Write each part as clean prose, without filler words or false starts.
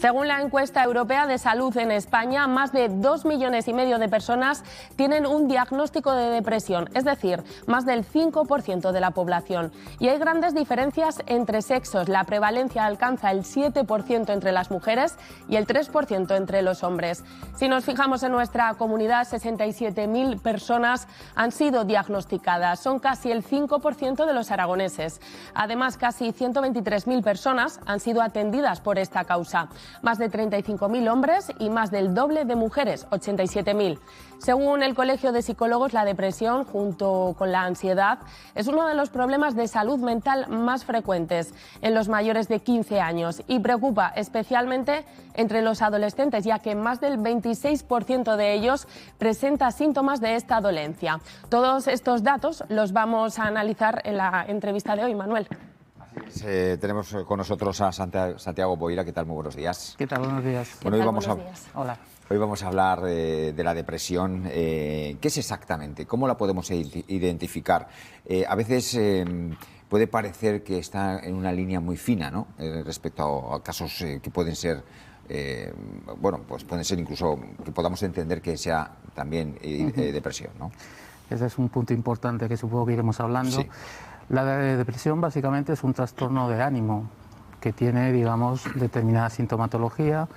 Según la encuesta europea de salud en España, más de 2,5 millones de personas tienen un diagnóstico de depresión, es decir, más del 5% de la población. Y hay grandes diferencias entre sexos. La prevalencia alcanza el 7% entre las mujeres y el 3% entre los hombres. Si nos fijamos en nuestra comunidad, 67.000 personas han sido diagnosticadas. Son casi el 5% de los aragoneses. Además, casi 123.000 personas han sido atendidas por esta causa. Más de 35.000 hombres y más del doble de mujeres, 87.000. Según el Colegio de Psicólogos, la depresión, junto con la ansiedad, es uno de los problemas de salud mental más frecuentes en los mayores de 15 años y preocupa especialmente entre los adolescentes, ya que más del 26% de ellos presenta síntomas de esta dolencia. Todos estos datos los vamos a analizar en la entrevista de hoy, Manuel. Tenemos con nosotros a Santiago Boira. ¿Qué tal? Muy buenos días. ¿Qué tal? Buenos días. Bueno, Hola. Hoy vamos a hablar de la depresión. ¿Qué es exactamente? ¿Cómo la podemos identificar? A veces puede parecer que está en una línea muy fina, ¿no? Respecto a casos que pueden ser, bueno, pues pueden ser incluso que podamos entender que sea también depresión, ¿no? Ese es un punto importante que supongo que iremos hablando. Sí. La depresión básicamente es un trastorno de ánimo que tiene, digamos, determinada sintomatología,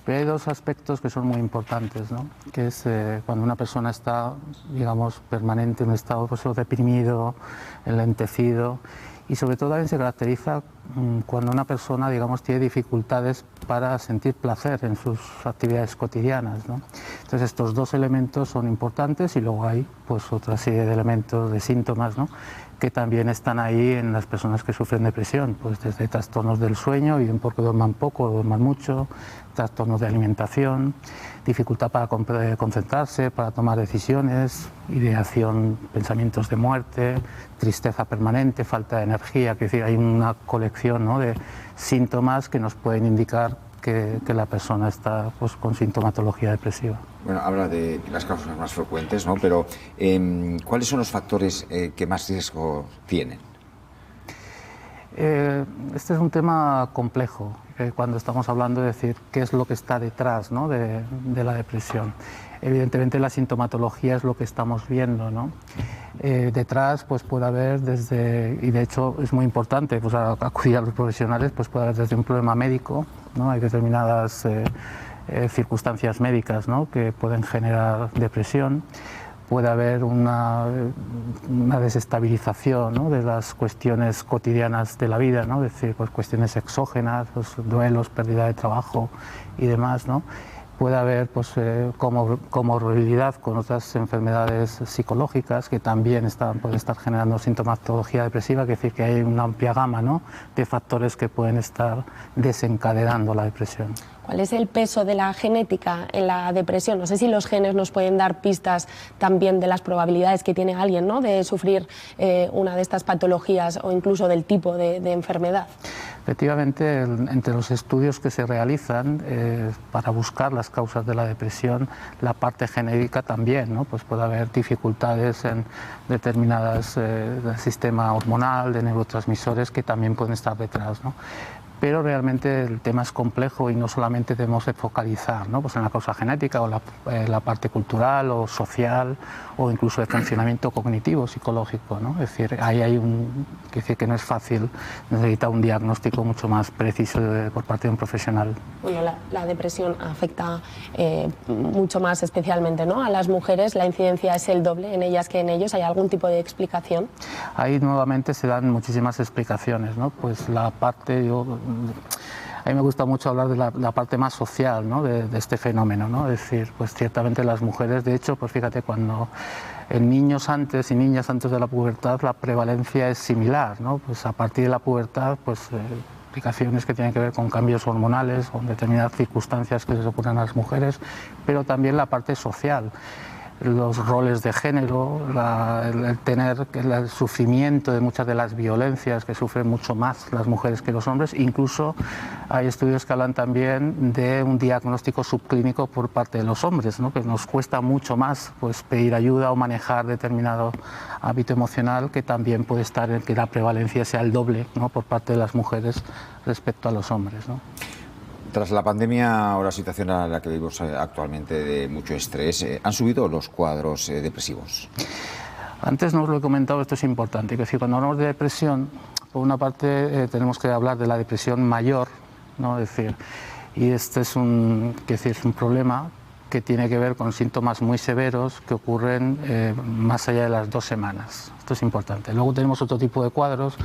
pero hay dos aspectos que son muy importantes, ¿no? Que es cuando una persona está, digamos, permanente en un estado pues, deprimido, enlentecido, y sobre todo también se caracteriza cuando una persona, digamos, tiene dificultades para sentir placer en sus actividades cotidianas, ¿no? Entonces estos dos elementos son importantes y luego hay pues otra serie de elementos, de síntomas, ¿no? Que también están ahí en las personas que sufren depresión, pues desde trastornos del sueño, bien porque duerman poco o duerman mucho, trastornos de alimentación, dificultad para concentrarse, para tomar decisiones, ideación, pensamientos de muerte, tristeza permanente, falta de energía. Es decir, hay una colección, ¿no?, de síntomas que nos pueden indicar que la persona está pues, con sintomatología depresiva. Bueno, habla de las causas más frecuentes, ¿no? Pero ¿cuáles son los factores que más riesgo tienen? Este es un tema complejo, cuando estamos hablando de decir qué es lo que está detrás, ¿no?, de la depresión. Evidentemente la sintomatología es lo que estamos viendo, ¿no? Detrás pues puede haber desde, y de hecho es muy importante pues, acudir a los profesionales, pues puede haber desde un problema médico, ¿no? Hay determinadas circunstancias médicas, ¿no?, que pueden generar depresión. Puede haber una desestabilización, ¿no?, de las cuestiones cotidianas de la vida, ¿no? Es decir, pues cuestiones exógenas, pues, duelos, pérdida de trabajo y demás, ¿no? Puede haber pues, comorbilidad con otras enfermedades psicológicas que también pueden estar generando sintomatología depresiva, es decir, que hay una amplia gama, ¿no?, de factores que pueden estar desencadenando la depresión. ¿Cuál es el peso de la genética en la depresión? No sé si los genes nos pueden dar pistas también de las probabilidades que tiene alguien, ¿no?, de sufrir una de estas patologías o incluso del tipo de enfermedad. Efectivamente, entre los estudios que se realizan para buscar las causas de la depresión, la parte genética también, ¿no? Pues puede haber dificultades en determinadas del sistema hormonal, de neurotransmisores que también pueden estar detrás, ¿no? Pero realmente el tema es complejo y no solamente debemos focalizar, ¿no?, pues en la causa genética o la parte cultural o social o incluso de funcionamiento cognitivo, psicológico, ¿no? Es decir, ahí hay que no es fácil, necesita un diagnóstico mucho más preciso por parte de un profesional. Bueno, la depresión afecta mucho más especialmente, ¿no?, a las mujeres. La incidencia es el doble en ellas que en ellos. ¿Hay algún tipo de explicación? Ahí nuevamente se dan muchísimas explicaciones, ¿no? Pues la parte, a mí me gusta mucho hablar de la parte más social, ¿no?, de este fenómeno, ¿no? Es decir, pues ciertamente las mujeres, de hecho, pues fíjate, cuando en niños antes y niñas antes de la pubertad la prevalencia es similar, ¿no? Pues a partir de la pubertad, pues explicaciones que tienen que ver con cambios hormonales, con determinadas circunstancias que les ocurren a las mujeres, pero también la parte social. Los roles de género, el sufrimiento de muchas de las violencias que sufren mucho más las mujeres que los hombres. Incluso hay estudios que hablan también de un diagnóstico subclínico por parte de los hombres, ¿no?, que nos cuesta mucho más pues, pedir ayuda o manejar determinado hábito emocional, que también puede estar en que la prevalencia sea el doble, ¿no?, por parte de las mujeres respecto a los hombres, ¿no? Tras la pandemia o la situación a la que vivimos actualmente de mucho estrés, ¿han subido los cuadros depresivos? Antes no os lo he comentado, esto es importante, que si cuando hablamos de depresión, por una parte tenemos que hablar de la depresión mayor, ¿no? Es decir, y este es un problema que tiene que ver con síntomas muy severos que ocurren más allá de las 2 semanas. Esto es importante. Luego tenemos otro tipo de cuadros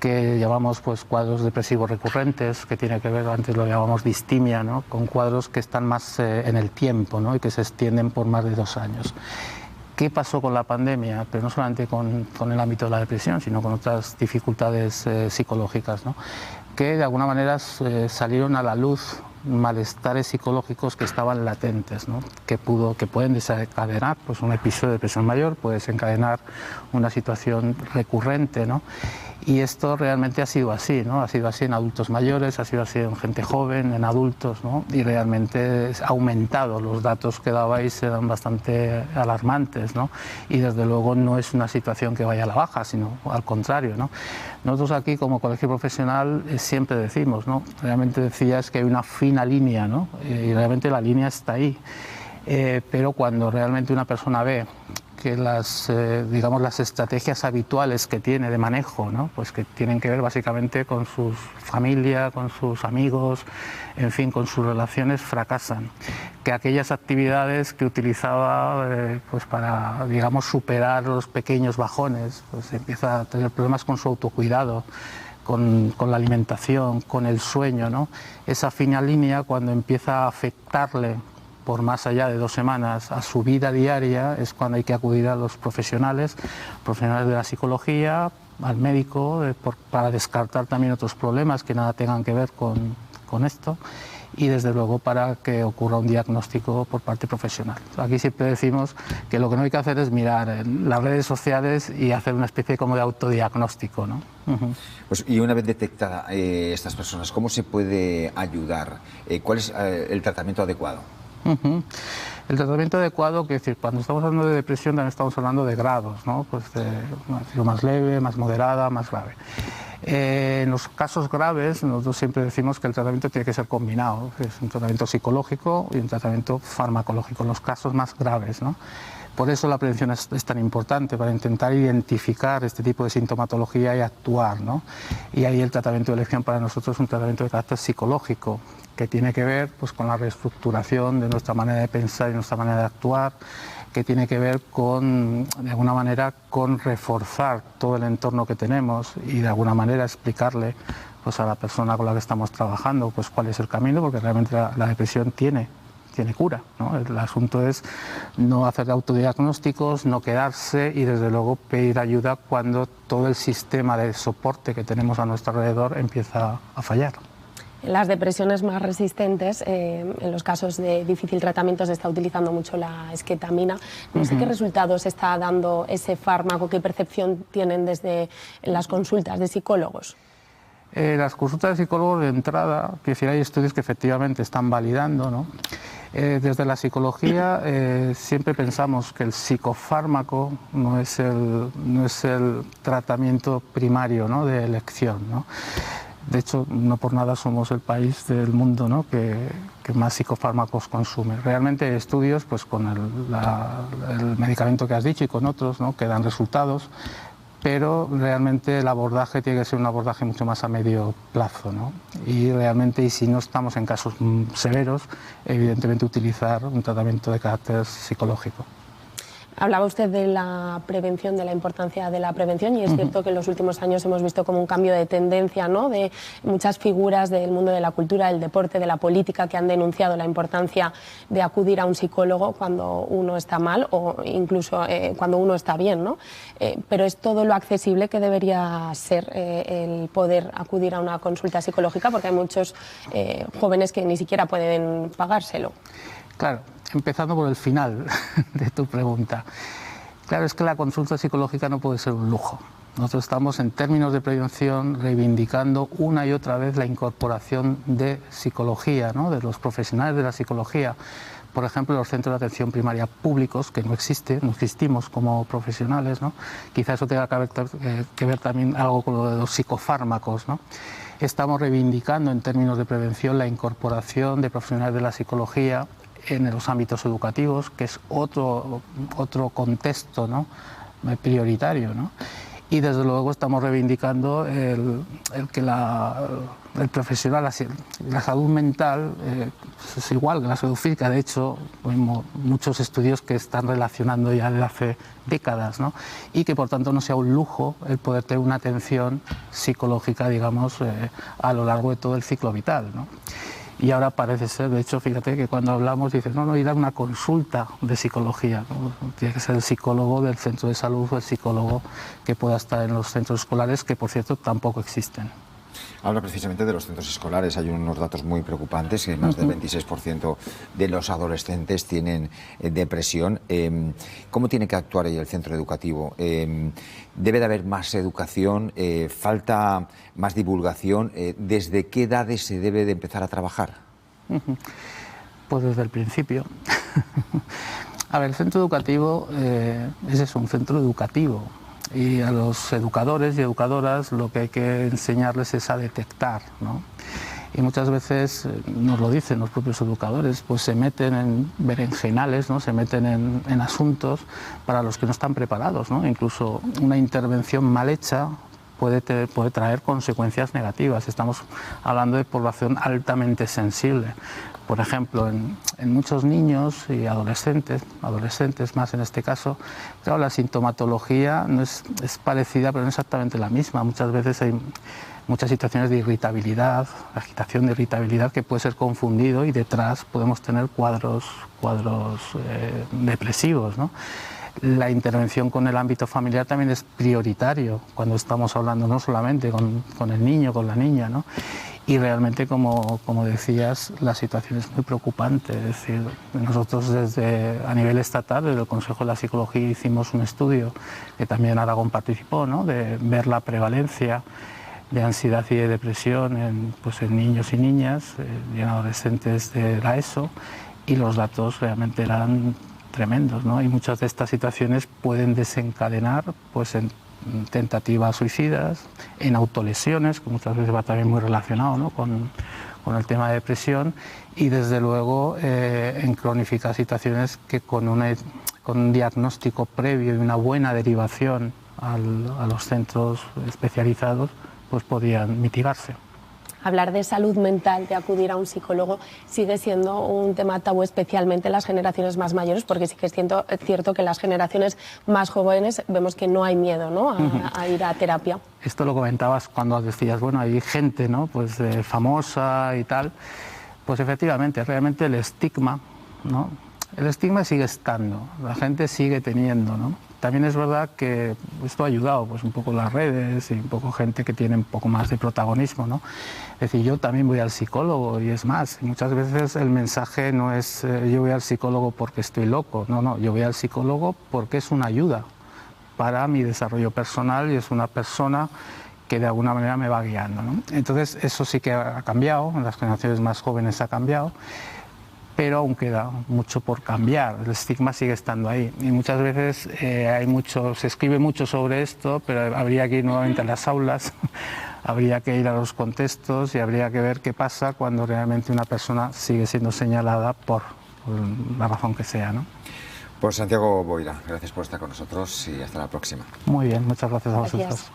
que llamamos cuadros depresivos recurrentes, que tiene que ver, antes lo llamamos distimia, ¿no? Con cuadros que están más en el tiempo, ¿no? Y que se extienden por más de 2 años. ¿Qué pasó con la pandemia? Pero no solamente con el ámbito de la depresión, sino con otras dificultades psicológicas, ¿no? Que de alguna manera salieron a la luz malestares psicológicos que estaban latentes, ¿no? que pueden desencadenar un episodio de depresión mayor, puede desencadenar una situación recurrente, ¿no? Y esto realmente ha sido así, ¿no? Ha sido así en adultos mayores, ha sido así en gente joven, en adultos, ¿no? Y realmente ha aumentado. Los datos que dabais eran bastante alarmantes, ¿no? Y desde luego no es una situación que vaya a la baja, sino al contrario, ¿no? Nosotros aquí como colegio profesional siempre decimos, ¿no? Realmente decías que hay una fina línea, ¿no? Y realmente la línea está ahí. Pero cuando realmente una persona ve que las estrategias habituales que tiene de manejo, ¿no? Pues que tienen que ver básicamente con su familia, con sus amigos, en fin, con sus relaciones, fracasan. Que aquellas actividades que utilizaba para, superar los pequeños bajones, pues empieza a tener problemas con su autocuidado, con la alimentación, con el sueño, ¿no? Esa fina línea, cuando empieza a afectarle por más allá de 2 semanas a su vida diaria, es cuando hay que acudir a los profesionales de la psicología, al médico, para descartar también otros problemas que nada tengan que ver con esto, y desde luego para que ocurra un diagnóstico por parte profesional. Aquí siempre decimos que lo que no hay que hacer es mirar en las redes sociales y hacer una especie como de autodiagnóstico, ¿no? Pues, y una vez detectada estas personas, ¿cómo se puede ayudar? ¿Cuál es el tratamiento adecuado? El tratamiento adecuado, que decir, cuando estamos hablando de depresión también estamos hablando de grados, ¿no? Pues de más leve, más moderada, más grave. En los casos graves, nosotros siempre decimos que el tratamiento tiene que ser combinado, es un tratamiento psicológico y un tratamiento farmacológico, en los casos más graves, ¿no? Por eso la prevención es tan importante, para intentar identificar este tipo de sintomatología y actuar, ¿no? Y ahí el tratamiento de elección para nosotros es un tratamiento de carácter psicológico, que tiene que ver con la reestructuración de nuestra manera de pensar y nuestra manera de actuar, que tiene que ver de alguna manera, con reforzar todo el entorno que tenemos y de alguna manera explicarle a la persona con la que estamos trabajando cuál es el camino, porque realmente la depresión tiene cura, ¿no? El asunto es no hacer autodiagnósticos, no quedarse y desde luego pedir ayuda cuando todo el sistema de soporte que tenemos a nuestro alrededor empieza a fallar. En las depresiones más resistentes, en los casos de difícil tratamiento se está utilizando mucho la esketamina. No sé qué resultados está dando ese fármaco, qué percepción tienen desde las consultas de psicólogos. Las consultas de psicólogos de entrada, hay estudios que efectivamente están validando, ¿no? Desde la psicología siempre pensamos que el psicofármaco no es el tratamiento primario, ¿no? De elección, ¿no? De hecho, no por nada somos el país del mundo, ¿no? que más psicofármacos consume. Realmente hay estudios con el medicamento que has dicho y con otros, ¿no? Que dan resultados, pero realmente el abordaje tiene que ser un abordaje mucho más a medio plazo, ¿no? Y realmente, y si no estamos en casos severos, evidentemente utilizar un tratamiento de carácter psicológico. Hablaba usted de la prevención, de la importancia de la prevención, y es cierto que en los últimos años hemos visto como un cambio de tendencia, ¿no? De muchas figuras del mundo de la cultura, del deporte, de la política, que han denunciado la importancia de acudir a un psicólogo cuando uno está mal o incluso cuando uno está bien, ¿no? Pero es todo lo accesible que debería ser el poder acudir a una consulta psicológica, porque hay muchos jóvenes que ni siquiera pueden pagárselo. Claro, empezando por el final de tu pregunta. Claro, es que la consulta psicológica no puede ser un lujo. Nosotros estamos, en términos de prevención, reivindicando una y otra vez la incorporación de psicología, ¿no? De los profesionales de la psicología. Por ejemplo, los centros de atención primaria públicos, que no existimos como profesionales, ¿no? Quizá eso tenga que ver también algo con lo de los psicofármacos, ¿no? Estamos reivindicando en términos de prevención la incorporación de profesionales de la psicología en los ámbitos educativos, que es otro contexto, ¿no?, prioritario, ¿no? Y desde luego estamos reivindicando el que el profesional, la salud mental es igual que la salud física. De hecho, hay muchos estudios que están relacionando ya desde hace décadas, ¿no? Y que por tanto no sea un lujo el poder tener una atención psicológica, digamos, a lo largo de todo el ciclo vital, ¿no? Y ahora parece ser, de hecho, fíjate que cuando hablamos dices, no, ir a una consulta de psicología, ¿no? Tiene que ser el psicólogo del centro de salud o el psicólogo que pueda estar en los centros escolares, que por cierto tampoco existen. Habla precisamente de los centros escolares. Hay unos datos muy preocupantes, que más del 26% de los adolescentes tienen depresión. ¿Cómo tiene que actuar ahí el centro educativo? ¿Debe de haber más educación? ¿Falta más divulgación? ¿Desde qué edades se debe de empezar a trabajar? Pues desde el principio. A ver, el centro educativo es un centro educativo. Y a los educadores y educadoras lo que hay que enseñarles es a detectar, ¿no? Y muchas veces, nos lo dicen los propios educadores, pues se meten en berenjenales, ¿no? Se meten en asuntos para los que no están preparados, ¿no? Incluso una intervención mal hecha puede traer consecuencias negativas. Estamos hablando de población altamente sensible. Por ejemplo, en muchos niños y adolescentes más en este caso, claro, la sintomatología no es parecida, pero no exactamente la misma. Muchas veces hay muchas situaciones de irritabilidad, agitación de irritabilidad, que puede ser confundido y detrás podemos tener cuadros depresivos, ¿no? La intervención con el ámbito familiar también es prioritario cuando estamos hablando no solamente con el niño, con la niña, ¿no? Y realmente, como decías, la situación es muy preocupante. Es decir, nosotros a nivel estatal, desde el Consejo de la Psicología, hicimos un estudio que también Aragón participó, ¿no?, de ver la prevalencia de ansiedad y de depresión en niños y niñas y en adolescentes de la ESO, y los datos realmente eran tremendos, ¿no? Y muchas de estas situaciones pueden desencadenar pues en tentativas suicidas, en autolesiones, que muchas veces va también muy relacionado, ¿no?, con el tema de depresión, y desde luego en cronificar situaciones que con un diagnóstico previo y una buena derivación a los centros especializados pues podían mitigarse. Hablar de salud mental, de acudir a un psicólogo, sigue siendo un tema tabú, especialmente en las generaciones más mayores, porque sí que es cierto que en las generaciones más jóvenes vemos que no hay miedo, ¿no?, a ir a terapia. Esto lo comentabas cuando decías, bueno, hay gente, ¿no?, pues famosa y tal. Pues efectivamente, realmente el estigma, ¿no?, el estigma sigue estando, la gente sigue teniendo, ¿no? También es verdad que esto ha ayudado, pues un poco las redes y un poco gente que tiene un poco más de protagonismo, ¿no? Es decir, yo también voy al psicólogo, y es más, muchas veces el mensaje no es yo voy al psicólogo porque estoy loco, no, yo voy al psicólogo porque es una ayuda para mi desarrollo personal y es una persona que de alguna manera me va guiando, ¿no? Entonces eso sí que ha cambiado, en las generaciones más jóvenes ha cambiado, pero aún queda mucho por cambiar, el estigma sigue estando ahí y muchas veces se escribe mucho sobre esto, pero habría que ir nuevamente a las aulas, habría que ir a los contextos y habría que ver qué pasa cuando realmente una persona sigue siendo señalada por la razón que sea, ¿no? Pues Santiago Boira, gracias por estar con nosotros y hasta la próxima. Muy bien, muchas gracias a vosotros. Gracias.